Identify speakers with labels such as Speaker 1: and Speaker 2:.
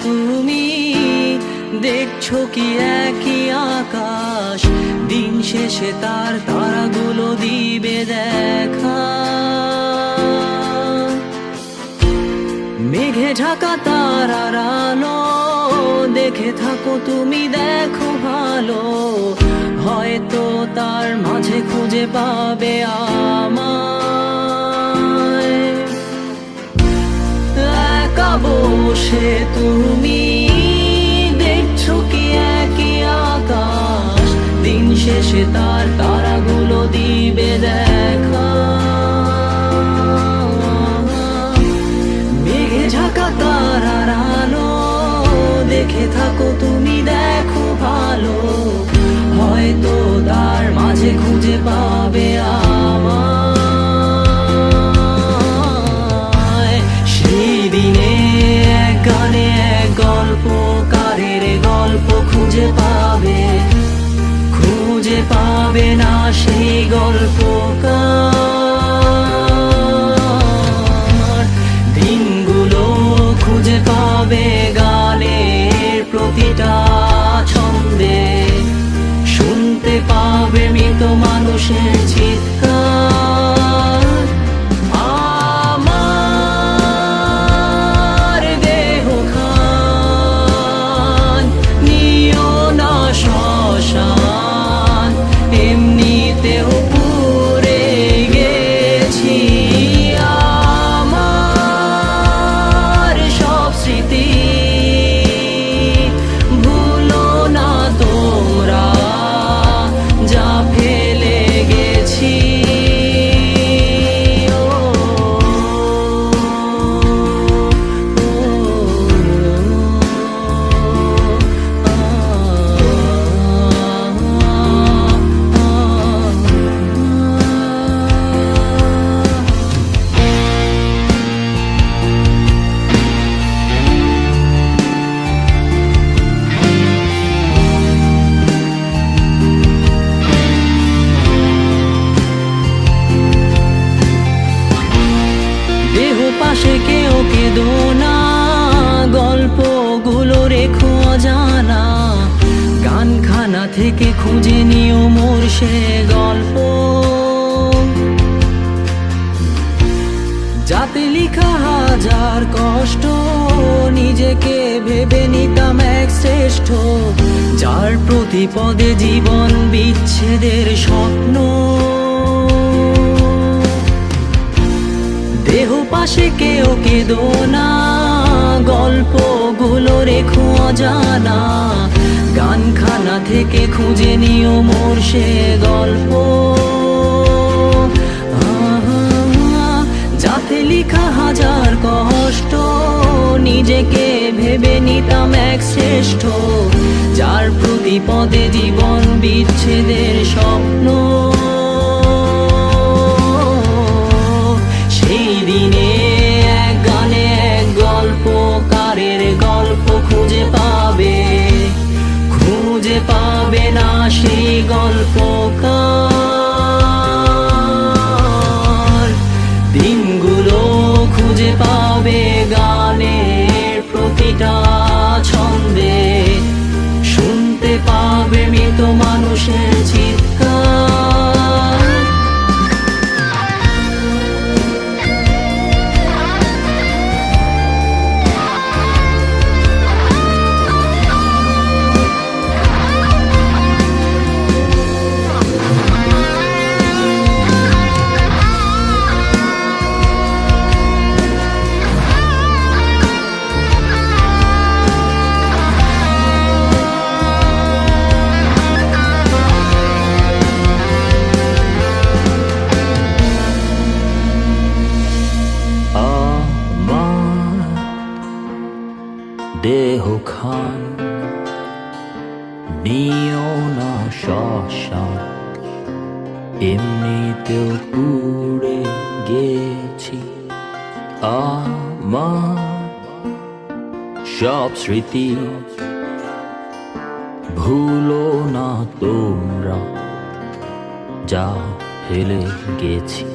Speaker 1: তুমি দেখছো কি একই আকাশ, দিন শেষে তার তারাগুলো দিবে দেখা। মেঘে ঢাকা তারার আলো দেখে থাকো তুমি, দেখো ভালো, হয়তো তার মাঝে খুঁজে পাবে আমায়। একা বসে তুমি দেখছো কি একই আকাশ, দিন শেষে তার তারাগুলো দিবে দেখা। মেঘে ঢাকা তারার আলো দেখে থাকো তুমি, দেখো ভালো, হয়তো তার মাঝে খুঁজে পাবে আমায়। সেই দিনে এক গানে এক গল্পকারের গল্প খুঁজে পাবে, খুঁজে পাবে না সেই গল্পকার। দিনগুলো খুঁজে পাবে গানের প্রতিটা ছন্দে, শুনতে পাবে মৃত মানুষের চিৎকার। আমার দেহ খান নিও না শ্মশান, এমনিতেও পুড়ে গেছি। আমার সব স্মৃতি ভুলো না তোমরা, যা ফেলে গেছি। পাশে কেউ কেঁদো না, গল্পগুলো রেখো অজানা, গানখানা থেকে খুঁজে নিও মোর সে গল্প, যাতে লিখা হাজার কষ্ট নিজেকে ভেবে নিতাম এক শ্রেষ্ঠ, যার প্রতি পদে জীবন বিচ্ছেদের স্বপ্ন। দেহ পাশে কেউ কেঁদো না, গল্পগুলো রেখো অজানা, গানখানা থেকে খুঁজে নিও মোর সে গল্প, যাতে লিখা হাজার কষ্ট নিজেকে ভেবে নিতাম এক শ্রেষ্ঠ, যার প্রতি পদে জীবন বিচ্ছেদের স্বপ্ন। সেই দিনে এক গানে এক গল্পকারের গল্প খুঁজে পাবে, খুঁজে পাবে না সেই গল্পকার। দিনগুলো খুঁজে পাবে গানের প্রতিটা ছন্দে, শুনতে পাবে মৃত মানুষের চিৎকার। দেহ খান নিও না শ্মশান, এমনিতেও পুড়ে গেছি। আমার সব স্মৃতি ভুলো না তোমরা, যা ফেলে গেছি।